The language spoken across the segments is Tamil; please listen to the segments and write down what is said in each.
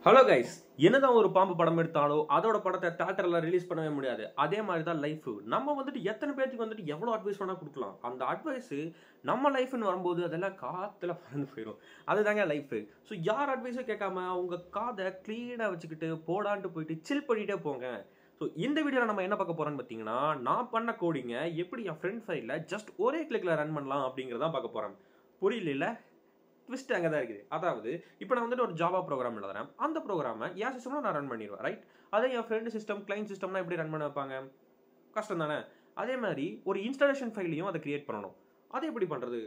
ஹலோ கைஸ், என்னதான் ஒரு பாம்பு படம் எடுத்தாலோ அதோட படத்தை தியேட்டர்ல ரிலீஸ் பண்ணவே முடியாது. அதே மாதிரி தான் லைஃப். நம்ம எத்தனை பேருக்கு எவ்வளோ அட்வைஸ் வேணா கொடுக்கலாம். அந்த அட்வைஸ் நம்ம லைஃப்னு வரும்போது அதெல்லாம் காத்துல பறந்து போயிடும். அதுதாங்க லைஃப். ஸோ யார் அட்வைஸும் கேட்காம உங்க காதை கிளீனாக வச்சுக்கிட்டு போடான்ட்டு போயிட்டு சில் பண்ணிட்டே போங்க. ஸோ இந்த வீடியோவில் நம்ம என்ன பார்க்க போறோம்னு பார்த்தீங்கன்னா, நான் பண்ண கோடிங்க எப்படி என் ஃப்ரெண்ட் ஃபைலில் ஜஸ்ட் ஒரே கிளிக்ல ரன் பண்ணலாம் அப்படிங்கிறதான் பார்க்க போறேன். புரியல? ட்விஸ்ட் அங்கே தான் இருக்குது. அதாவது இப்போ நான் ஒரு ஜாவா ப்ரோக்ராம் எழுதுறேன். அந்த ப்ரோக்ராமை என் சிஸ்டமில் நான் ரன் பண்ணிடுவேன், ரைட்? அதே என் ஃப்ரெண்டு சிஸ்டம், கிளைண்ட் சிஸ்டம்னா எப்படி ரன் பண்ண வைப்பாங்க? கஷ்டம் தானே. அதே மாதிரி ஒரு இன்ஸ்டாலேஷன் ஃபைலையும் அதை கிரியேட் பண்ணணும். அது எப்படி பண்ணுறது?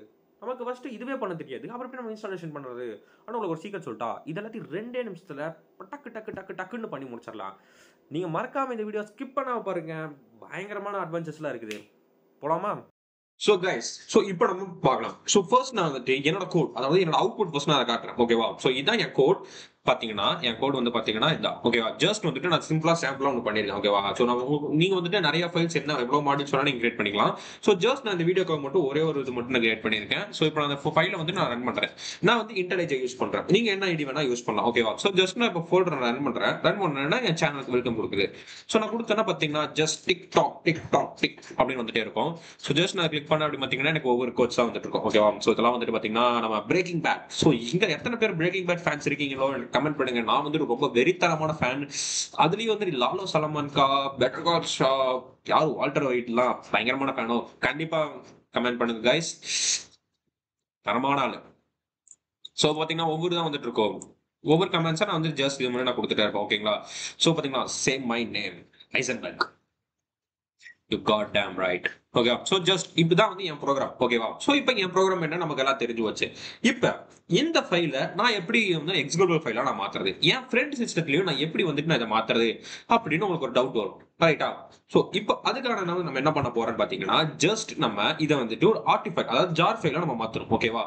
நமக்கு ஃபஸ்ட்டு இதுவே பண்ண தெரியாது. அப்புறம் எப்படி நம்ம இன்ஸ்டாலேஷன் பண்ணுறது? ஆனால் உங்களுக்கு ஒரு சீக்கிரம் சொல்லிட்டா இதெல்லாத்தையும் 2 நிமிஷத்தில் டக்குன்னு பண்ணி முடிச்சிடலாம். நீங்கள் மறக்காமல் இந்த வீடியோ ஸ்கிப் பண்ணாமல் பாருங்க. பயங்கரமான அட்வென்ச்சர்ஸ்லாம் இருக்குது. போலாமா? So guys, இப்போ நம்ம பார்க்கலாம். ஃபர்ஸ்ட் நான் என்னோட கோட், அதாவது என்னோட அவுட்புட் ஃபர்ஸ்ட் நான் காட்டுறேன். ஓகேவா? இதான் என் கோட். பாத்தீங்கன்னா என் கோட் பாத்தீங்கன்னா இதான். ஓகேவா? ஜஸ்ட் நான் சிம்பிளா சாம்பிளா ஒன்று பண்ணிருக்கேன். ஓகேவா? நீங்க நிறைய ஃபைல்ஸ் என்ன எவ்வளவு மாடியூல்ஸ் வேணா நீங்க கிரியேட் பண்ணிக்கலாம். ஜஸ்ட் நான் இந்த வீடியோக்கு மட்டும் ஒரே ஒரு இது மட்டும் நான் கிரியேட் பண்ணிருக்கேன். இப்போ நான் அந்த ஃபைலை நான் ரன் பண்றேன். நான் இன்டெலிஜை யூஸ் பண்றேன். நீங்க என்ன ஐடி வேணா யூஸ் பண்ணலாம். ஓகேவா? ஜஸ்ட் நான் இப்போ ஃபோல்டர் ரன் பண்றேன். ரன் பண்ணேன்னா என் சேனலுக்கு வெல்கம் கொடுக்குது. நான் கொடுத்தேன்னா பாத்தீங்கன்னா ஜஸ்ட் டிக் அப்படின்னு இருக்கும். ஜஸ்ட் நான் கிளிக் பண்ண அப்படி பாத்தீங்கன்னா எனக்கு ஒவ்வொரு கோட்ஸ் தான் இருக்கும். ஓகேவா? இதெல்லாம் பாத்தீங்கன்னா நம்ம பிரேக்கிங் பேட். இங்க எத்தனை பேர் பிரேக்கிங் பேட் ஃபேன்ஸ் இருக்கீங்களோ கமெண்ட் பண்ணுங்க. நான் ரொம்ப வெறித்தனமான ஃபேன். அதுலயும் லாலோ சலமான்கா, பெட்டர் கால் ஷா, யாரு வால்டர் ஒயிட்லாம் பயங்கரமான ஃபேனோ கண்டிப்பா கமெண்ட் பண்ணுங்க கைஸ். தரமான ஆளு. பாத்தீங்கன்னா ஒவ்வொரு தான் இருக்கும். ஒவ்வொரு கமெண்ட்ஸா நான் ஜஸ்ட் இது மாதிரி நான் கொடுத்துட்டே இருப்பேன். ஓகேங்களா? பாத்தீங்கன்னா same my name Heisenberg. You got damn right. Okay. Just இப்பதான் என் ப்ரோக்ராம். ஓகேவா? இப்போ என் ப்ரோக்ராம் என்ன நமக்கு எல்லாம் தெரிஞ்சு வச்சு. இப்போ இந்த ஃபைல நான் எப்படி எக்ஸிக்யூட்டிவ் ஃபைலா நான் மாத்துறது, என் ஃப்ரெண்ட் சிஸ்டத்துலயும் நான் எப்படி நான் இதை மாத்துறது அப்படின்னு உங்களுக்கு ஒரு டவுட் வரும், ரைட்டா? இப்போ அதுக்கான நம்ம என்ன பண்ண போறோம்னு பாத்தீங்கன்னா, ஜஸ்ட் நம்ம இதை ஒரு ஆர்டிஃபேக்ட், அதாவது ஜார் ஃபைலா நம்ம மாத்தணும். ஓகேவா?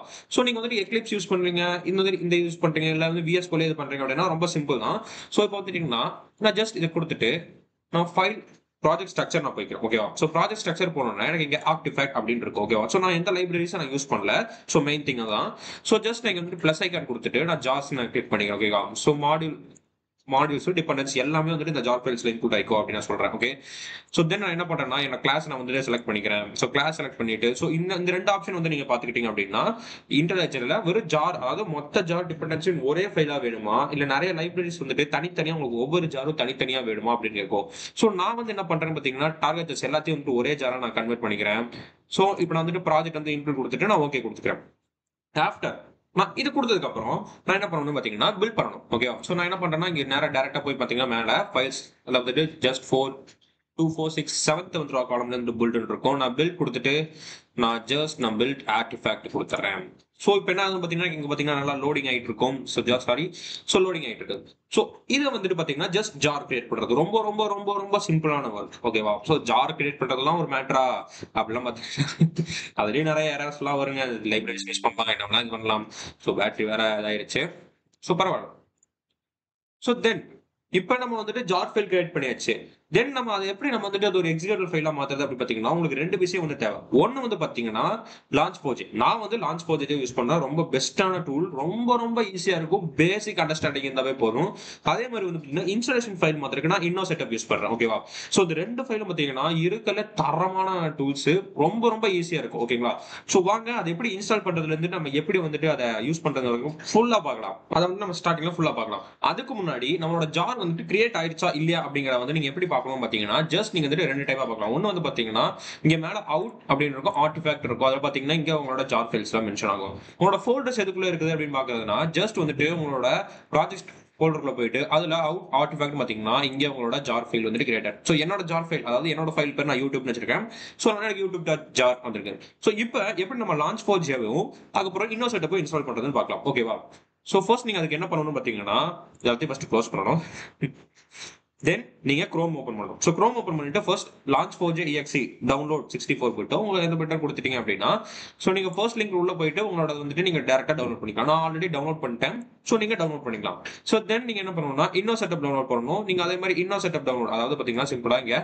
நீங்க எக்லிப்ஸ் யூஸ் பண்றீங்க, இந்த யூஸ் பண்றீங்க, இல்ல விஎஸ் கோல இது பண்றீங்க அப்படின்னா ரொம்ப சிம்பிள் தான். இப்போ வந்துட்டீங்கன்னா நான் ஜஸ்ட் இதை கொடுத்துட்டு நான் ஃபைல் ப்ராஜெக்ட் ஸ்ட்ரக்சர் நான் போய்க்கிறேன். ஓகேவா? ப்ராஜெக்ட் ஸ்ட்ரக்சர் போனோம்னா எனக்கு இங்க ஆர்டிஃபேக்ட் அப்படின்னு இருக்கும். ஓகேவா? நான் எந்த லைப்ரரிஸும் நான் யூஸ் பண்ணல. மெயின் திங் தான். ஜஸ்ட் நீங்க பிளஸ் ஐக்கான் கொடுத்துட்டு நான் ஜாஸ் நான் கிளிக் பண்ணிக்கிறேன். ஓகேவா? மாடியூல்ஸ் டிபெண்டன்ஸ் எல்லாமே இந்த ஜார் ஃபைல்ஸ்ல இன்புட் ஆயிக்கும் அப்படின்னு நான் சொல்றேன். ஓகே. தென் நான் என்ன பண்றேன்னா என்ன கிளாஸ் நான் செலக்ட் பண்ணிக்கிறேன். கிளாஸ் செலக்ட் பண்ணிட்டு இந்த 2 ஆப்ஷன் நீங்க பாத்துக்கிட்டீங்க அப்படின்னா, இன்டர்நெட்ல வெறும் ஜார், அதாவது மொத்த ஜார் டிபெண்டன்சி ஒரே ஃபைலா வேணுமா, இல்ல நிறைய லைப்ரரிஸ் தனித்தனியா உங்களுக்கு ஒவ்வொரு ஜாரும் தனித்தனியா வேணுமா அப்படின்னு இருக்கும். நான் என்ன பண்றேன்னு பாத்தீங்கன்னா, டார்கெட்ஸ் எல்லாத்தையும் ஒரே ஜாரா நான் கன்வெர்ட் பண்ணிக்கிறேன். இப்போ நான் ப்ராஜெக்ட் இன்புட் கொடுத்துட்டு நான் ஓகே கொடுத்துக்கிறேன். ஆஃப்டர் நான் இது கொடுத்ததுக்கு அப்புறம் நான் என்ன பண்ணணும் பாத்தீங்கன்னா, பில்ட் பண்ணணும். ஓகேவா? நான் என்ன பண்றேன்னா, இங்க நேரா டைரக்டா போய் பாத்தீங்கன்னா மேல ஃபைல்ஸ் ஜஸ்ட் 4 2 4 6 7th காலம்ல இருந்து பில்ட் இருக்கும். நான் பில்ட் கொடுத்துட்டு நான் பில்ட் ஆர்டிஃபேக்ட் கொடுத்துறேன். இப்போ என்ன ஆகுது பாத்தீங்கன்னா, இங்க பாத்தீங்கன்னா நல்லா லோடிங் ஆயிட்டு இருக்கும். லோடிங் ஆயிட்டு இருக்கு. இதை பாத்தீங்கன்னா ஜஸ்ட் ஜார் கிரியேட் பண்றது ரொம்ப ரொம்ப ரொம்ப ரொம்ப சிம்பிளான ஒர்க். ஓகேவா? ஜார் கிரியேட் பண்றதுலாம் ஒரு மேட்டரா அப்படிலாம் பாத்தீங்கன்னா அதுலயும் நிறைய எரர்ஸ் எல்லாம் வருங்க. லைப்ரரிஸ் யூஸ் பண்ணலாம், என்னலாம் இது பண்ணலாம். பேட்டரி வேற இதாயிருச்சு. பரவாயில்ல. தென் இப்போ நம்ம ஜார் ஃபைல் கிரியேட் பண்ணியாச்சு. தென் நம்ம அதை எப்படி நம்ம அது ஒரு எக்ஸிக்யூட்டிவ் ஃபைலா மாத்துறது அப்படி பாத்தீங்கன்னா, உங்களுக்கு 2 விஷயம் தேவை. ஒன்னு பாத்தீங்கன்னா லான்ச் ப்ராஜெக்ட். நான் லான்ச் ப்ராஜெக்ட் யூஸ் பண்றேன். ரொம்ப பெஸ்டான டூல், ரொம்ப ரொம்ப ஈஸியா இருக்கும். பேசிக் அண்டர்ஸ்டாண்டிங் இருந்தாவே போதும். அதே மாதிரி இன்ஸ்டாலேஷன் ஃபைல் மாத்திரக்கு நான் இன்னோ செட்டப் யூஸ் பண்றேன். ஓகேவா? இந்த 2 ஃபைலும் பாத்தீங்கன்னா இருக்கல தரமான டூல்ஸ், ரொம்ப ரொம்ப ஈஸியா இருக்கும். ஓகேங்களா? வாங்க அதை எப்படி இன்ஸ்டால் பண்றதுல இருந்து நம்ம எப்படி அதை யூஸ் பண்றது வரைக்கும் ஃபுல்லா பார்க்கலாம். அதை நம்ம ஸ்டார்டிங்ல ஃபுல்லா பார்க்கலாம். அதுக்கு முன்னாடி நம்மளோட ஜார் கிரியேட் ஆயிடுச்சா இல்லையா அப்படிங்கறத நீங்க எப்படி பாத்தீங்கன்னா, ஜஸ்ட் நீங்க 2 டைப்பா பார்க்கலாம். ஒன்னு பாத்தீங்கன்னா இங்க மேல அவுட் அப்படின்னு இருக்கும், ஆர்டிஃபேக்ட் இருக்கும். அத பாத்தீங்கன்னா இங்க உங்களோட ஜார் ஃபைல்ஸ் எல்லாம் மென்ஷன் ஆகும். உங்களோட ஃபோல்டர்ஸ் எதுக்குள்ள இருக்குது அப்படின்னு பாக்குறதுனா, ஜஸ்ட் உங்களோட ப்ராஜெக்ட் ஃபோல்டர்ல போயிட்டு அதுல அவுட் ஆர்டிஃபேக்ட் பாத்தீங்கன்னா இங்க உங்களோட ஜார் ஃபைல் கிரியேட்டட். என்னோட ஜார் ஃபைல், அதாவது என்னோட ஃபைல் பேர் நான் யூடியூப்னு வச்சிருக்கேன். எனக்கு youtube.jar வந்திருக்கு. இப்போ எப்படி நம்ம லான்ச் ஃபோர் ஜேவும் அதுக்கப்புறம் இன்னோ செட்டப் இன்ஸ்டால் பண்றதுன்னு பார்க்கலாம். ஓகேவா? ஃபர்ஸ்ட் நீங்க அதுக்கு என்ன பண்ணணும் பாத்தீங்கன்னா, எல்லாத்தையும் ஃபர்ஸ்ட் க்ளோஸ் பண்ணணும். தென் நீங்க Chrome ஓபன் பண்ணணும். Chrome ஓபன் பண்ணிட்டு ஃபர்ஸ்ட் launch4j.exe டவுன்லோட் 64 போய்ட்டு உங்க எந்த பட்டன் கொடுத்துட்டீங்க அப்படின்னா, நீங்க ஃபர்ஸ்ட் லிங்க் உள்ள போயிட்டு உங்களோட நீங்க டைரக்டா டவுன்லோட் பண்ணிக்கலாம். நான் ஆல்ரெடி டவுன்லோட் பண்ணிட்டேன். நீங்க டவுன்லோட் பண்ணிக்கலாம். தென் நீங்க என்ன பண்ணணும்னா இன்னோ செட்டப் டவுன்லோட் பண்ணணும். நீங்க அதே மாதிரி இன்னோ செட்டப் டவுன்லோட், அதாவது பாத்தீங்கன்னா சிம்பிளா இங்க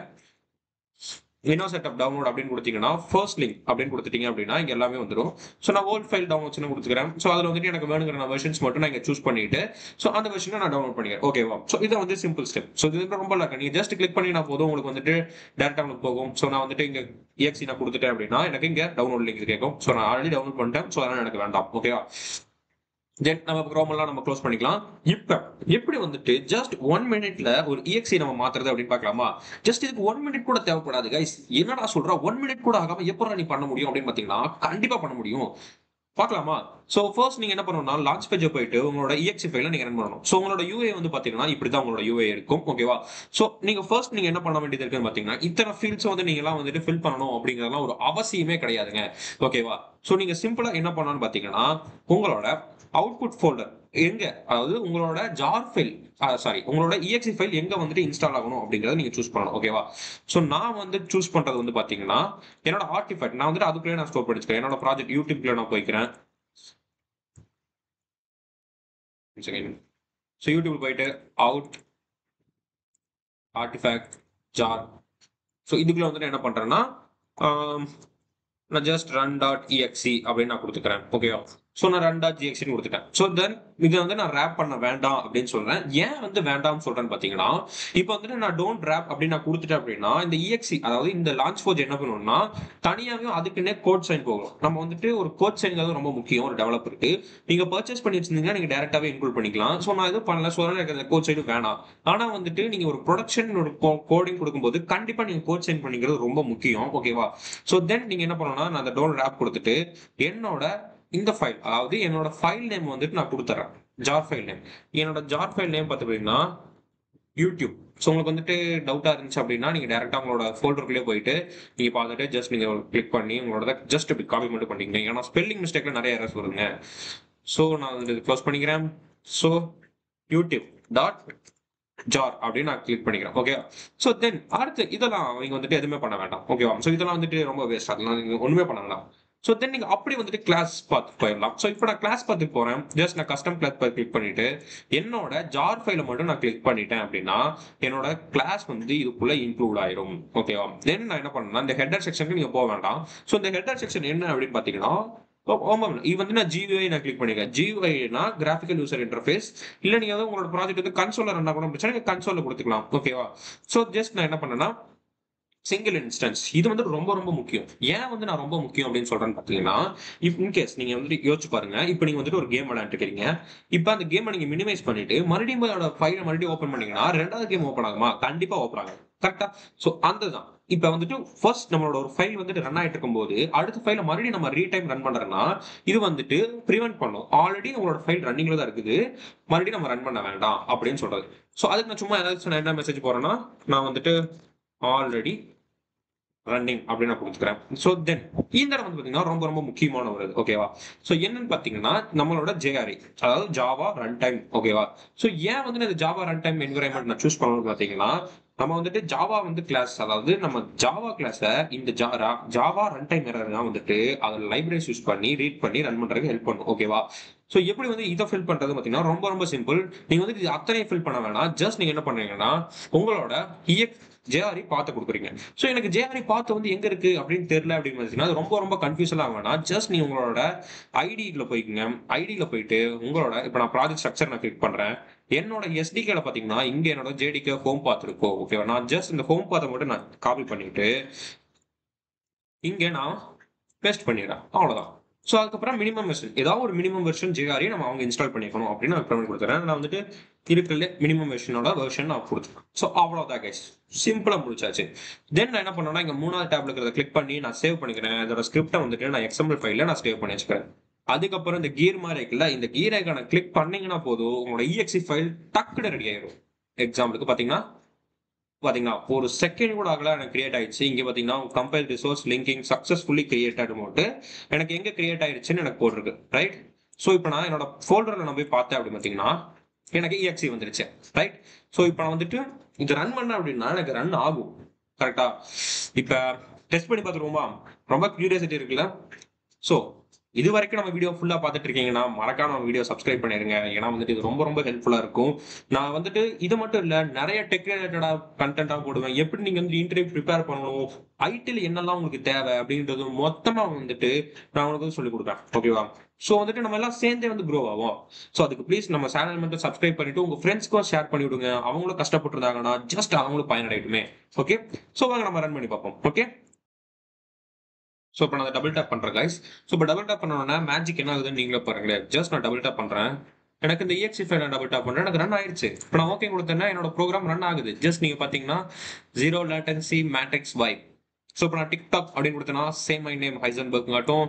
வினோ செட்டப் டவுன்லோட் அப்படின்னு கொடுத்தீங்கன்னா ஃபர்ஸ்ட் லிங்க் அப்படின்னு கொடுத்துட்டீங்க அப்படின்னா இங்க எல்லாமே வந்துடும். ஸோ நான் ஓல்ட் ஃபைல் டவுன்லோட்ஸ் கொடுத்துக்கிறேன். ஸோ அதில் வந்துட்டு எனக்கு வேணுங்கிற வெர்ஷன்ஸ் மட்டும் நான் இங்கே சூஸ் பண்ணிட்டு ஸோ அந்த வெர்ஷனை நான் டவுன்லோட் பண்ணிக்கிறேன். ஓகேவா? ஸோ இதை வந்து சிம்பிள் ஸ்டெப். ஸோ இது ரொம்ப இல்லை, நீங்க ஜஸ்ட் கிளிக் பண்ணினா போதும், உங்களுக்கு வந்துட்டு டேரக்டா உங்களுக்கு போகும். ஸோ நான் வந்துட்டு இங்க EXE நான் கொடுத்துட்டேன் அப்படின்னா எனக்கு இங்க டவுன்லோட் லிங்க் கேட்கும். ஸோ நான் ஆல்ரெடி டவுன்லோட் பண்ணிட்டேன். ஸோ அதனால எனக்கு வேண்டாம். ஓகேவா? தென் நம்ம Chrome எல்லாம் நம்ம க்ளோஸ் பண்ணிக்கலாம். இப்ப எப்படி வந்துட்டு ஜஸ்ட் 1 மினிட்ல ஒரு EXE நம்ம மாத்துறது அப்படின்னு பார்க்கலாமா? ஜஸ்ட் இதுக்கு 1 மினிட் கூட தேவைப்படாது கைஸ். என்னடா சொல்ற, 1 மினிட் கூட ஆகாம எப்படா நீ பண்ண முடியும் அப்படின்னு பாத்தீங்கன்னா கண்டிப்பா பண்ண முடியும். பார்க்கலாமா? சோ ஃபர்ஸ்ட் நீங்க என்ன பண்ணணும்னா லான்ச் பேஜ் போயிட்டு உங்களோட EXE ஃபைல நீங்க ரன் பண்ணணும். சோ உங்களோட UI வந்து பாத்தீங்கன்னா இப்படி தான் உங்களோட UI இருக்கும். ஓகேவா? சோ நீங்க ஃபர்ஸ்ட் நீங்க என்ன பண்ண வேண்டியது இருக்குன்னு பாத்தீங்கன்னா இத்தனை ஃபீல்ட்ஸ் வந்து நீங்க எல்லாம் வந்துட்டு ஃபில் பண்ணணும் அப்படிங்கறதெல்லாம் ஒரு அவசியமே கிடையாதுங்க. ஓகேவா? சோ நீங்க சிம்பிளா என்ன பண்ணணும்னு பாத்தீங்கன்னா உங்களோட அவுட்புட் ஃபோல்டர் எங்க, அதாவது உங்களோட ஜார் ஃபைல் உங்களோட EXE ஃபைல் எங்க வந்துட்டு இன்ஸ்டால் ஆகணும் அப்படிங்கறத நீங்க சூஸ் பண்ணணும். ஓகேவா? சோ நான் வந்து சூஸ் பண்றது வந்து பாத்தீங்கன்னா என்னோட ஆர்டிஃபேக்ட் நான் வந்துட்டு அதுக்குள்ளே நான் ஸ்டோர் பண்ணிக்கிறேன். என்னோட ப்ராஜெக்ட் யூடியூப்ல நான் போய்க்கிறேன். ஸோ யூடியூப் போயிட்டு அவுட் ஆர்டிஃபேக்ட் ஜார். ஸோ இதுக்குள்ள வந்துட்டு என்ன பண்றேன்னா நான் ஜஸ்ட் run.exe அப்படின்னு நான் கொடுத்துக்கிறேன். ஓகேவா? ஸோ நான் run.exe கொடுத்துட்டேன். ஸோ தென் இதை வந்து நான் ரேப் பண்ண வேண்டாம் அப்படின்னு சொல்றேன். ஏன் வந்து வேண்டாம்னு சொல்றேன்னு பாத்தீங்கன்னா இப்போ வந்துட்டு நான் டோன்ட் ரேப் அப்படின்னு நான் கொடுத்துட்டேன் அப்படின்னா இந்த EXE அதாவது இந்த லான்ச் ஃபோர்ஜ் என்ன பண்ணுவோம்னா தனியாவே அதுக்குன்னே கோட் சைன் போகும். நம்ம வந்துட்டு ஒரு கோட் சைன்ங்கிறது ரொம்ப முக்கியம் ஒரு டெவலப்பருக்கு. நீங்க பர்ச்சேஸ் பண்ணி வச்சிருந்தீங்கன்னா நீங்க டேரக்டாவே இன்க்ளூட் பண்ணிக்கலாம். ஸோ நான் எதுவும் பண்ணல, ஸோ எனக்கு அந்த கோட் சைடு வேணாம். ஆனா வந்துட்டு நீங்க ஒரு ப்ரொடக்ஷன் ஒரு கோடிங் கொடுக்கும்போது கண்டிப்பா நீங்க கோட் சைன் பண்ணிக்கிறது ரொம்ப முக்கியம். ஓகேவா? ஸோ தென் நீங்க என்ன பண்ணணும்னா நான் அந்த டோன்ட் ரேப் கொடுத்துட்டு என்னோட இந்த ஃபைல் அதாவது என்னோட ஃபைல் நேம் வந்துட்டு நான் கொடுத்துறேன். ஜார் ஃபைல் நேம், என்னோட ஜார் ஃபைல் நேம் பார்த்துக்கிட்டீங்கன்னா யூடியூப். ஸோ உங்களுக்கு வந்துட்டு டவுட்டா இருந்துச்சு அப்படின்னா நீங்க டேரக்டா உங்களோட ஃபோல்டருக்குள்ளே போயிட்டு நீங்க பார்த்துட்டு ஜஸ்ட் நீங்க கிளிக் பண்ணி உங்களோட ஜஸ்ட் இப்படி காப்பி மட்டும் பண்ணிக்கங்க. ஏன்னா ஸ்பெல்லிங் மிஸ்டேக்ல நிறைய எரர்ஸ் வருங்க. ஸோ நான் வந்து க்ளோஸ் பண்ணிக்கிறேன். ஸோ யூடியூப் டாட் ஜார் அப்படின்னு நான் கிளிக் பண்ணிக்கிறேன். ஓகே. ஸோ தென் அடுத்து இதெல்லாம் நீங்க வந்துட்டு எதுவுமே பண்ண வேண்டாம். ஓகேவா? ஸோ இதெல்லாம் வந்துட்டு ரொம்ப வேஸ்ட், அதெல்லாம் நீங்க ஒண்ணுமே பண்ண வேண்டாம். ஸோ தென் நீங்க அப்படி வந்துட்டு கிளாஸ் பார்த்து போயிடலாம். ஸோ இப்போ நான் கிளாஸ் பார்த்து போறேன். ஜஸ்ட் நான் கஸ்டம் கிளாஸ் பார்த்து கிளிக் பண்ணிட்டு என்னோட ஜார் ஃபைலை மட்டும் நான் கிளிக் பண்ணிட்டேன் அப்படின்னா என்னோட கிளாஸ் வந்து இதுக்குள்ள இன்க்ளூட் ஆயிரும். ஓகேவா? தென் நான் என்ன பண்ணேன்னா இந்த ஹெட்டர் செக்ஷனுக்கு நீங்க போக வேண்டாம். ஸோ இந்த ஹெட்டர் செக்ஷன் என்ன அப்படின்னு பாத்தீங்கன்னா இது வந்து நான் GUI நான் கிளிக் பண்ணிக்கிறேன். GUI-னா கிராஃபிக்கல் யூசர் இன்டர்ஃபேஸ். இல்ல நீங்க வந்து உங்களோட ப்ராஜெக்ட் வந்து கன்சோல்ல ரன் ஆகணும் பிரச்சனை நீங்க கன்சோல்ல கொடுத்துக்கலாம். ஓகேவா? ஸோ ஜஸ்ட் நான் என்ன பண்ணேன்னா சிங்கிள் இன்ஸ்டன்ஸ் இது வந்து ரொம்ப ரொம்ப முக்கியம். ஏன் வந்து நான் ரொம்ப முக்கியம் அப்படின்னு சொல்றேன்னு பாத்தீங்கன்னா இன்கேஸ் நீங்க வந்துட்டு யோசிச்சு பாருங்க. இப்போ நீங்க வந்துட்டு ஒரு கேம் விளையாண்டுருக்கீங்க. இப்போ அந்த கேமை நீங்க மினிமைஸ் பண்ணிட்டு மறுபடியும் அதோட ஃபைலை மறுபடியும் ஓப்பன் பண்ணீங்கன்னா ரெண்டாவது கேம் ஓப்பன் ஆகுமா? கண்டிப்பா ஓப்பன் ஆகும். கரெக்டா? ஸோ அதுதான் இப்ப வந்துட்டு ஃபர்ஸ்ட் நம்மளோட ஒரு ஃபைல் வந்துட்டு ரன் ஆயிட்டு இருக்கும்போது அடுத்த ஃபைலை மறுபடியும் நம்ம ரீடைம் ரன் பண்றோம்னா இது வந்துட்டு ப்ரிவென்ட் பண்ணும். ஆல்ரெடி நம்மளோட ஃபைல் ரன்னிங்ல தான் இருக்குது, மறுபடியும் நம்ம ரன் பண்ண வேண்டாம் அப்படின்னு சொல்றது. ஸோ அதுக்கு நான் சும்மா ஏதாச்சும் நான் என்ன மெசேஜ் போறேன்னா நான் வந்துட்டு ஆல்ரெடி ரன்னிங் அப்படின்னு நான் கொடுத்துக்கிறேன். ஸோ தென் இந்த இடம் வந்து பாத்தீங்கன்னா ரொம்ப ரொம்ப முக்கியமான ஒரு இது. ஓகேவா? ஸோ என்னன்னு பாத்தீங்கன்னா நம்மளோட JRE அதாவது ஜாவா ரன் டைம். ஓகேவா? ஸோ ஏன் வந்து இந்த ஜாவா ரன் டைம் என்விரான்மெண்ட் நான் சூஸ் பண்ணணும்னு பாத்தீங்கன்னா நம்ம வந்துட்டு ஜாவா வந்து கிளாஸ் அதாவது நம்ம ஜாவா கிளாஸ இந்த ஜாவா ரன் டைம் எரர் தான் வந்துட்டு அதில் லைப்ரரிஸ் யூஸ் பண்ணி ரீட் பண்ணி ரன் பண்றதுக்கு ஹெல்ப் பண்ணும். ஓகேவா? ஸோ எப்படி வந்து இதை ஃபில் பண்றது பாத்தீங்கன்னா ரொம்ப ரொம்ப சிம்பிள். நீங்க வந்து இது அத்தனை ஃபில் பண்ண வேணாம். ஜஸ்ட் நீங்க என்ன பண்றீங்கன்னா உங்களோட JRE பார்த்து கொடுக்குறீங்க. ஸோ எனக்கு JRE பார்த்து வந்து எங்க இருக்கு அப்படின்னு தெரியல அப்படின்னு அது ரொம்ப ரொம்ப கன்ஃபியூஷன் ஆக வேணாம். ஜஸ்ட் நீ உங்களோட ஐடிக்குள்ள போய்க்குங்க. ஐடியில போயிட்டு உங்களோட இப்போ நான் ப்ராஜெக்ட் ஸ்ட்ரக்சர் நான் கிளிக் பண்றேன். என்னோட SDKல பாத்தீங்கன்னா இங்க என்னோட JDK ஹோம் பாத் இருக்கும். ஓகேவா? நான் ஜஸ்ட் இந்த ஹோம் பாத்தை மட்டும் நான் காப்பி பண்ணிட்டு இங்க நான் பேஸ்ட் பண்ணிடுறேன். அவ்வளவுதான். ஸோ அதுக்கப்புறம் மினிமம் வெர்ஷன் ஏதாவது ஒரு மினிமம் வெர்ஷன் JRE நம்ம அவங்க இன்ஸ்டால் பண்ணிக்கணும் அப்படின்னு நான் ப்ரொவைட் கொடுத்துறேன். நான் வந்துட்டு இருக்கிறதுல மினிமம் வெர்ஷனோட வெர்ஷன் நான் கொடுத்துருக்கேன். ஸோ அவ்வளோதான் கைஸ், சிம்பிளா முடிச்சாச்சு. தென் நான் என்ன பண்ணேன்னா இங்க 3வது டேப்ல இருக்கிறத கிளிக் பண்ணி நான் சேவ் பண்ணிக்கிறேன். இதோட ஸ்கிரிப்டை வந்துட்டு நான் XML ஃபைல்ல நான் சேவ் பண்ணி வச்சுக்கிறேன். அதுக்கப்புறம் இந்த கீர் மாதிரி இருக்குல்ல, இந்த கீர் ஐக்கான கிளிக் பண்ணீங்கன்னா போதும் உங்களோட EXE ஃபைல் டக்குன்னு ரெடி ஆயிடும். எக்ஸாம்பிளுக்கு பாத்தீங்கன்னா ஒரு செகண்ட் கூட ஆகல எனக்கு கிரியேட் ஆயிடுச்சு. இங்க பாத்தீங்கன்னா compile resource linking successfully created மோட்டு எனக்கு எங்க கிரியேட் ஆயிடுச்சுன்னு எனக்கு போட்டிருக்கு. ரைட்? ஸோ இப்போ நான் என்னோட ஃபோல்டர்ல நான் போய் பார்த்தேன் அப்படி பாத்தீங்கன்னா எனக்கு EXE வந்துருச்சு. ரைட்? ஸோ இப்போ நான் வந்துட்டு இது ரன் பண்ண அப்படின்னா எனக்கு ரன் ஆகும். கரெக்டா? இப்ப டெஸ்ட் பண்ணி பார்த்துருவோமா? ரொம்ப கியூரியாசிட்டி இருக்குல்ல? ஸோ இது வரைக்கும் நம்ம வீடியோ ஃபுல்லா பார்த்துட்டு இருக்கீங்கன்னா மறக்காம நம்ம வீடியோ சப்ஸ்கிரைப் பண்ணிருங்க. ஏன்னா வந்துட்டு இது ரொம்ப ரொம்ப ஹெல்ப்ஃபுல்லா இருக்கும். நான் வந்துட்டு இது மட்டும் இல்ல, நிறைய டெக் ரிலேட்டடா கண்டென்ட்டா போடுவேன். எப்படி நீங்க வந்து இன்டர்வியூ ப்ரிப்பேர் பண்ணணும், ஐடில என்னெல்லாம் உங்களுக்கு தேவை அப்படின்றது மொத்தமா வந்துட்டு நான் உங்களுக்கு வந்து சொல்லிக் கொடுப்பேன். ஓகேவா? சோ வந்துட்டு நம்ம எல்லாம் சேர்ந்தே வந்து க்ரோ ஆகும். சோ அதுக்கு ப்ளீஸ் நம்ம சேனல் மட்டும் சப்ஸ்கிரைப் பண்ணிட்டு உங்க ஃப்ரெண்ட்ஸ்க்கும் ஷேர் பண்ணி விடுங்க. அவங்களும் கஷ்டப்பட்டிருந்தாங்கன்னா ஜஸ்ட் அவங்களும் பயனடையட்டுமே. ஓகே? சோ வாங்க நம்ம ரன் பண்ணி பார்ப்போம். ஓகே? ஸோ இப்போ நான் டபுள் டேப் பண்றேன் கைஸ். ஸோ இப்போ டபுள் டேப் பண்ணோன்னா மேஜிக் என்ன ஆகுதுன்னு நீங்களே பாருங்களேன். ஜஸ்ட் நான் டபுள் டேப் பண்றேன். எனக்கு இந்த EXE ஃபைல் நான் டபுள் டேப் பண்றேன். எனக்கு ரன் ஆயிடுச்சு. இப்போ நான் ஓகே கொடுத்தேன்னா என்னோட ப்ரோக்ராம் ரன் ஆகுது. ஜஸ்ட் நீங்க பாத்தீங்கன்னா zero latency matrix vibe. So இப்போ நான் டிக்டாக் அப்படின்னு கொடுத்தேன்னா சேம் மை நேம் ஹைசன்பர்க் காட்டும்.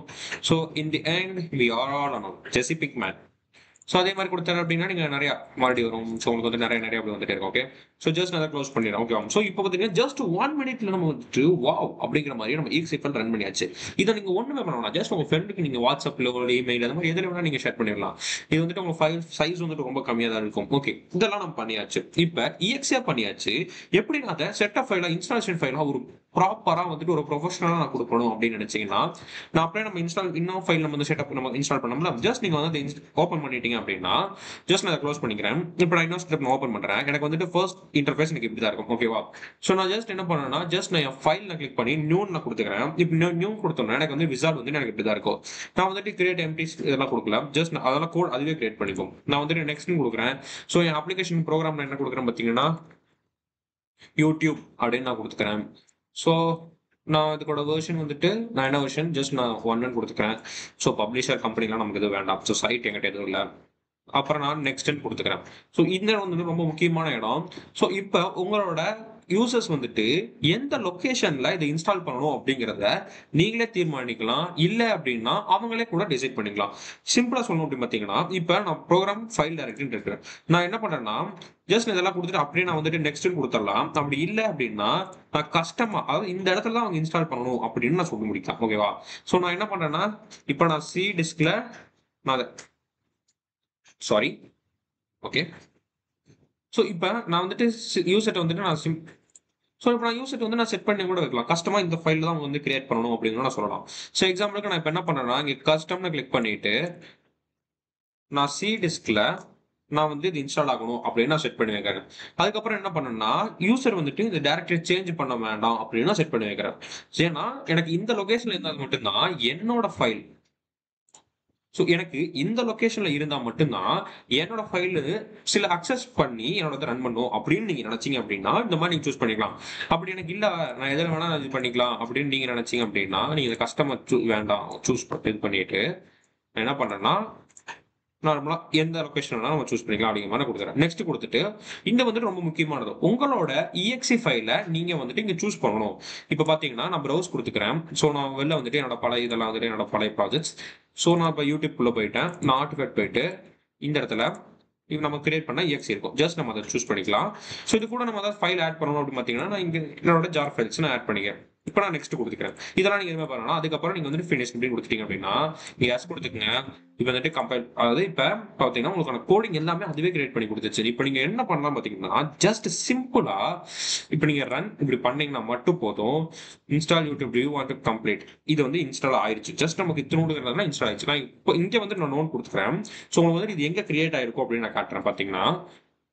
So in the end we are all anon Jesse Pinkman. So அதே மாதிரி கொடுத்தாரு அப்படின்னா நீங்க நிறைய மறுபடியும் வரும். ஸோ உங்களுக்கு வந்து நிறைய அப்படி வந்துட்டே இருக்கும். ஓகே, ஸோ ஜஸ்ட் நான் க்ளோஸ் பண்ணிடுறேன். ஓகே, ஸோ இப்போ பார்த்தீங்கன்னா ஜஸ்ட் 1 மினிட்ல நம்ம வந்துட்டு வாவ் அப்படிங்கிற மாதிரி நம்ம EXE ஃபைல் ரன் பண்ணியாச்சு. இதை நீங்க ஒண்ணுமே பண்ணலாம். ஜஸ்ட் உங்க ஃப்ரெண்டுக்கு நீங்க வாட்ஸ்அப்ல ஒரு இமெயில் அந்த மாதிரி எதுல வேணா நீங்க ஷேர் பண்ணிடலாம். இது வந்துட்டு உங்க ஃபைல் சைஸ் வந்துட்டு ரொம்ப கம்மியா தான் இருக்கும். ஓகே, இதெல்லாம் நம்ம பண்ணியாச்சு. இப்போ EXE பண்ணியாச்சு. எப்படி நான் அதை செட் ஆஃப் ஃபைலா இன்ஸ்டாலேஷன் ஃபைலா ஒரு ப்ராப்பரா வந்துட்டு ஒரு ப்ரொஃபஷனலா நான் கொடுக்கணும் அப்படின்னு நினைச்சீங்கன்னா நான் அப்படியே நம்ம இன்னும் ஃபைல் நம்ம செட்டப் நம்ம இன்ஸ்டால் பண்ணோம்ல, ஜஸ்ட் நீங்க வந்து ஓப்பன் பண்ணிட்டீங்க அப்படின்னா ஜஸ்ட் நான் க்ளோஸ் பண்ணிக்கிறேன். இப்போ நான் இன்னொரு ஸ்டெப் ஓப்பன் பண்றேன். எனக்கு வந்துட்டு ஃபர்ஸ்ட் இன்டர்ஃபேஸ் எனக்கு இப்படி தான் இருக்கும். ஓகேவா? ஸோ நான் ஜஸ்ட் என்ன பண்ணேன்னா ஜஸ்ட் நான் என் ஃபைல் நான் கிளிக் பண்ணி நியூ நான் கொடுத்துக்கிறேன். இப்போ நியூ கொடுத்தோம்னா எனக்கு வந்து விசார்ட் வந்து எனக்கு இப்படி தான் இருக்கும். நான் வந்துட்டு கிரியேட் எம்டிஸ் இதெல்லாம் கொடுக்கலாம். ஜஸ்ட் அதெல்லாம் கோட் அதுவே கிரியேட் பண்ணிக்கும். நான் வந்துட்டு நெக்ஸ்ட் கொடுக்குறேன். ஸோ என் அப்ளிகேஷன் ப்ரோக்ராம் என்ன கொடுக்குறேன் பார்த்தீங்கன்னா யூடியூப் அப்படின்னு நான் கொடுத்துக்கிறேன். ஸோ நான் இதுக்கோட வெர்ஷன் வந்துட்டு நான் என்ன வெர்ஷன் ஜஸ்ட் நான் 1 கொடுத்துக்கிறேன். ஸோ பப்ளிஷர் கம்பெனிலாம் நமக்கு எதுவும் வேண்டாம். ஸோ சைட் எங்கிட்ட எதுவும் இல்லை. அப்புறம் நான் நெக்ஸ்ட் கொடுத்துக்கிறேன். ஸோ இந்த இடம் வந்து ரொம்ப முக்கியமான இடம். ஸோ இப்போ உங்களோட யூசர்ஸ் வந்துட்டு எந்த லொகேஷன்ல இதை இன்ஸ்டால் பண்ணணும் அப்படிங்கிறத நீங்களே தீர்மானிக்கலாம். இல்லை அப்படின்னா அவங்களே கூட டிசைட் பண்ணிக்கலாம். சிம்பிளா சொல்லணும் அப்படின்னு பார்த்தீங்கன்னா இப்போ நான் ப்ரோக்ராம் ஃபைல் டைரக்டரி இருக்கிறேன். நான் என்ன பண்றேன்னா ஜஸ்ட் இதெல்லாம் கொடுத்துட்டு அப்படியே நான் வந்துட்டு நெக்ஸ்ட் கொடுத்துடலாம். அப்படி இல்லை அப்படின்னா நான் கஷ்டமா அதாவது இந்த இடத்துல தான் அவங்க இன்ஸ்டால் பண்ணணும் அப்படின்னு நான் சொல்லி முடிக்கலாம். ஓகேவா? ஸோ நான் என்ன பண்றேன்னா இப்போ நான் சி டிஸ்க்ல நான் சாரி ஓகே. ஸோ இப்போ நான் வந்துட்டு யூசர்ட்ட வந்துட்டு நான் ஸோ இப்போ நான் யூசர்ட்ட வந்து நான் செட் பண்ணி கூட வைக்கலாம். கஸ்டமா இந்த ஃபைல் தான் வந்து கிரியேட் பண்ணணும் அப்படின்னு நான் சொல்லலாம். ஸோ எக்ஸாம்பிளுக்கு நான் இப்போ என்ன பண்ணேன்னா இங்கே கஸ்டம்னு கிளிக் பண்ணிட்டு நான் சி டிஸ்க்ல நான் வந்து இது இன்ஸ்டால் ஆகணும் அப்படின்னு நான் செட் பண்ணி வைக்கிறேன். அதுக்கப்புறம் என்ன பண்ணேன்னா யூசர் வந்துட்டு இந்த டேரக்டரி சேஞ்ச் பண்ண வேண்டாம் அப்படின்னு நான் செட் பண்ணி வைக்கிறேன். ஏன்னா எனக்கு இந்த லொகேஷன்ல இருந்தால் மட்டும்தான் என்னோட ஃபைல் ஸோ எனக்கு இந்த லொகேஷன்ல இருந்தா மட்டும்தான் என்னோட ஃபைல் சில அக்சஸ் பண்ணி என்னோட ரன் பண்ணும் அப்படின்னு நீங்க நினைச்சீங்க அப்படின்னா இந்த மாதிரி நீங்க சூஸ் பண்ணிக்கலாம். அப்படி எனக்கு இல்ல நான் எதில் வேணா இது பண்ணிக்கலாம் அப்படின்னு நீங்க நினைச்சீங்க அப்படின்னா நீங்க இதை கஸ்டமர் வேண்டாம் சூஸ் இது பண்ணிட்டு நான் என்ன பண்றேன்னா நார்மலா எந்த லொகேஷன் நம்ம சூஸ் பண்ணிக்கலாம் அப்படிங்கிற மாதிரி கொடுத்துறேன். நெக்ஸ்ட் கொடுத்துட்டு இந்த வந்துட்டு ரொம்ப முக்கியமானது உங்களோட EXE ஃபைல நீங்க வந்துட்டு இங்க சூஸ் பண்ணணும். இப்போ பாத்தீங்கன்னா நான் ப்ரௌஸ் கொடுத்துக்கிறேன். ஸோ நான் வெளில வந்துட்டு என்னோட பழைய இதெல்லாம் வந்துட்டு என்னோட பழைய ப்ராஜெக்ட்ஸ். ஸோ நான் இப்போ யூடியூப்குள்ள போயிட்டேன். நான் ஆர்டிஃபேக்ட் போயிட்டு இந்த இடத்துல இப்போ நம்ம கிரியேட் பண்ண EXE இருக்கும். ஜஸ்ட் நம்ம அதை சூஸ் பண்ணிக்கலாம். ஸோ இது கூட நம்ம ஏதாவது ஃபைல் ஆட் பண்ணணும் அப்படின்னு பார்த்தீங்கன்னா நான் இங்கே என்னோட ஜார் ஃபைல்ஸ் நான் ஆட் பண்ணிக்கிறேன். இப்போ நான் நெக்ஸ்ட் கொடுத்துக்கிறேன். இதெல்லாம் நீங்க எதுவுமே பண்ணலாம். அதுக்கப்புறம் நீங்க வந்துட்டு ஃபினிஷ் அப்படின்னு கொடுத்துட்டீங்க அப்படின்னா நீங்க எஸ் கொடுத்துக்கங்க. இப்போ வந்துட்டு கம்பைல் அதாவது இப்போ பார்த்தீங்கன்னா உங்களுக்கான கோடிங் எல்லாமே அதுவே கிரியேட் பண்ணி கொடுத்துச்சு. இப்போ நீங்க என்ன பண்ணலாம் பார்த்தீங்கன்னா ஜஸ்ட் சிம்பிளா இப்போ நீங்க ரன் இப்படி பண்ணீங்கன்னா மட்டும் போதும். Install YouTube to you want to complete இது வந்து இன்ஸ்டால் ஆயிருச்சு. ஜஸ்ட் நமக்கு இத்தனோடுங்கிறதுனா இன்ஸ்டால் ஆயிடுச்சு. நான் இப்போ இங்கே வந்து நான் நோட் கொடுத்துக்கிறேன். ஸோ உங்களுக்கு வந்து இது எங்க கிரியேட் ஆயிருக்கும் அப்படின்னு நான் காட்டுறேன். பார்த்தீங்கன்னா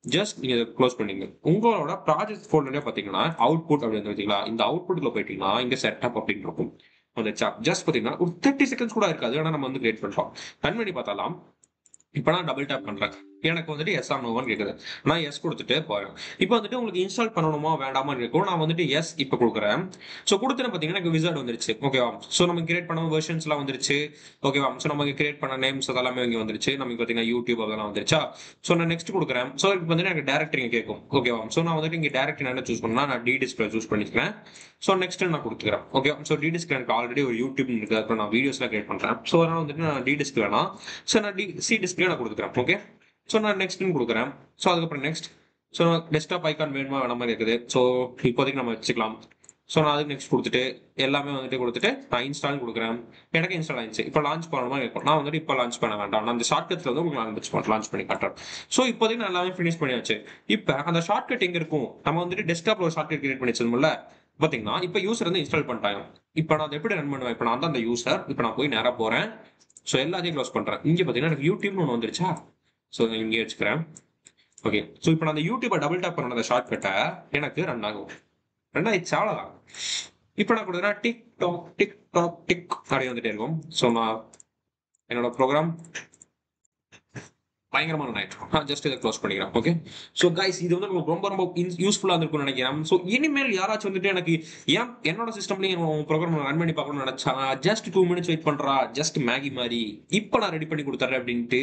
ஜஸ்ட் நீங்க க்ளோஸ் பண்ணீங்க. உங்களோட ப்ராஜெக்ட் ஃபோல்டர்ல பாத்தீங்கன்னா அவுட்புட் அப்படின்னு வச்சீங்களா, இந்த அவுட்புட்ல போயிட்டீங்கன்னா இங்க செட்டப் அப்படின்னு இருக்கும். அந்த ஜஸ்ட் பாத்தீங்கன்னா ஒரு 30 செகண்ட்ஸ் கூட இருக்காது. ஆனா நம்ம வந்து கிரியேட் பண்றோம். ரன் பண்ணி பார்த்தாலாம். இப்போ நான் டபுள் டேப் பண்றேன். எனக்கு வந்துட்டு எஸ் ஆர் நோவான்னு கேக்குது. நான் எஸ் கொடுத்துட்டு போறேன். இப்போ வந்துட்டு உங்களுக்கு இன்ஸ்டால் பண்ணணுமா வேண்டாமா இருக்கும். நான் வந்துட்டு எஸ் இப்போ கொடுக்குறேன். ஸோ கொடுத்துட்டு பார்த்தீங்கன்னா எனக்கு விசார்ட் வந்துருச்சு. ஓகேவா? ஸோ நம்ம கிரியேட் பண்ண வெர்ஷன்ஸ் எல்லாம் வந்துருச்சு. ஓகேவா? ஸோ நமக்கு கிரியேட் பண்ண நேம்ஸ் அதெல்லாமே இங்கே வந்துருச்சு. நமக்கு பார்த்தீங்கன்னா யூடியூப் அதெல்லாம் வந்துருச்சா. ஸோ நான் நெக்ஸ்ட் கொடுக்குறேன். ஸோ இப்போ வந்துட்டு எனக்கு டேரக்டரி கேட்கும். ஓகேவா? ஸோ நான் வந்துட்டு இங்கே டேரக்டரி என்ன சூஸ் பண்ணா நான் டி டிஸ்பிளே சூஸ் பண்ணிக்கிறேன். ஸோ நெக்ஸ்ட் நான் கொடுத்துக்கிறேன். ஓகே. ஸோ டி டிஸ்க் எனக்கு ஆல்ரெடி ஒரு யூடியூப் இருக்கு. அப்புறம் நான் வீடியோஸ்லாம் கிரியேட் பண்றேன். ஸோ அதனால வந்துட்டு நான் டி டிஸ்க் வேணாம். ஸோ நான் சி டிஸ்பிளே நான் கொடுத்துக்கிறேன். ஓகே. ஸோ நான் நெக்ஸ்ட்னு கொடுக்குறேன். ஸோ அதுக்கப்புறம் நெக்ஸ்ட். ஸோ டெஸ்க்டாப் ஐக்கான் வேணுமா வேணாமா இருக்குது. ஸோ இப்போதைக்கு நம்ம வச்சுக்கலாம். ஸோ நான் அதுக்கு நெக்ஸ்ட் கொடுத்துட்டு எல்லாமே வந்துட்டு கொடுத்துட்டு நான் இன்ஸ்டால் கொடுக்குறேன். எனக்கு இன்ஸ்டால் ஆயிடுச்சு. இப்போ லான்ச் பண்ணணுமா இருக்கும். நான் வந்துட்டு இப்போ லான்ச் பண்ண வேண்டாம். நான் அந்த ஷார்ட்கட்ல வந்து உங்களுக்கு லான்ச் பண்ணி காட்டுறேன். ஸோ இப்போதைக்கு நான் எல்லாமே ஃபினிஷ் பண்ணியாச்சு. இப்போ அந்த ஷார்ட்கட் எங்க இருக்கும்? நம்ம வந்துட்டு டெஸ்க்டாப்ல ஒரு ஷார்ட்கட் கிரியேட் பண்ணி வச்சிருந்தோம்ல. பாத்தீங்கன்னா இப்போ யூசர் வந்து இன்ஸ்டால் பண்ணிட்டாங்க. இப்போ நான் அதை எப்படி ரன் பண்ணுவேன்? இப்போ நான் தான் அந்த யூசர். இப்போ நான் போய் நேரா போறேன். ஸோ எல்லாத்தையும் க்ளோஸ் பண்றேன். இங்க பாத்தீங்கன்னா எனக்கு யூடியூப்னு ஒன்று வந்துருச்சா, ஸோ இங்கே வச்சுக்கிறேன். ஓகே, ஸோ இப்போ நான் அந்த யூடியூபை டபுள் டேப் பண்ண அந்த ஷார்ட் கட்டை எனக்கு ரன் ஆகும். ரன் ஆயிடுச்சு, அவ்வளோதான். இப்போ நான் கொடுத்தா tick tock tick tock tick அப்படியே வந்துட்டே இருக்கும். ஸோ நான் என்னோட ப்ரோக்ராம் பயங்கரமான ஆயிடும். ஜஸ்ட் இதை க்ளோஸ் பண்ணிக்கிறேன். ஓகே, ஸோ கைஸ் இது வந்து உங்களுக்கு ரொம்ப ரொம்ப யூஸ்ஃபுல்லாக இருந்திருக்கும்னு நினைக்கிறேன். ஸோ இனிமேல் யாராச்சும் வந்துட்டு எனக்கு ஏன் என்னோட சிஸ்டம்லேயும் ப்ரோக்ராம் ரன் பண்ணி பார்க்கணும்னு நினைச்சா ஜஸ்ட் 2 minutes வெயிட் பண்றா, ஜஸ்ட் மேகி மாதிரி இப்போ நான் ரெடி பண்ணி கொடுத்துறேன் அப்படின்ட்டு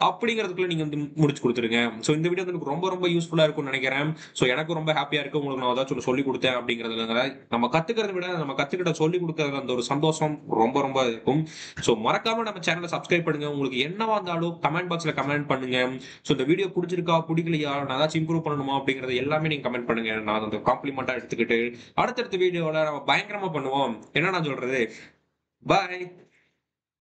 அப்படிங்கிறதுக்குள்ள நீங்க வந்து முடிச்சு கொடுத்துருங்க. ஸோ இந்த வீடியோ வந்து எனக்கு ரொம்ப ரொம்ப யூஸ்ஃபுல்லாக இருக்கும்னு நினைக்கிறேன். ஸோ எனக்கு ரொம்ப ஹாப்பியா இருக்கு உங்களுக்கு நான் ஏதாச்சும் சொல்லி கொடுத்தேன் அப்படிங்கிறதுல. நம்ம கத்துக்கிறத விட நம்ம கத்துக்கிட்ட சொல்லி கொடுக்கறது அந்த ஒரு சந்தோஷம் ரொம்ப ரொம்ப இருக்கும். ஸோ மறக்காம நம்ம சேனலை சப்ஸ்கிரைப் பண்ணுங்க. உங்களுக்கு என்னவா இருந்தாலும் கமெண்ட் பாக்ஸ்ல கமெண்ட் பண்ணுங்க. ஸோ இந்த வீடியோ பிடிச்சிருக்கா பிடிக்கலையா, நான் ஏதாச்சும் இம்ப்ரூவ் பண்ணணுமா அப்படிங்கறது எல்லாமே நீங்க கமெண்ட் பண்ணுங்க. நான் அந்த காம்ப்ளிமெண்டா எடுத்துக்கிட்டு அடுத்தடுத்த வீடியோல நம்ம பயங்கரமா பண்ணுவோம். என்ன நான் சொல்றது, பாய்.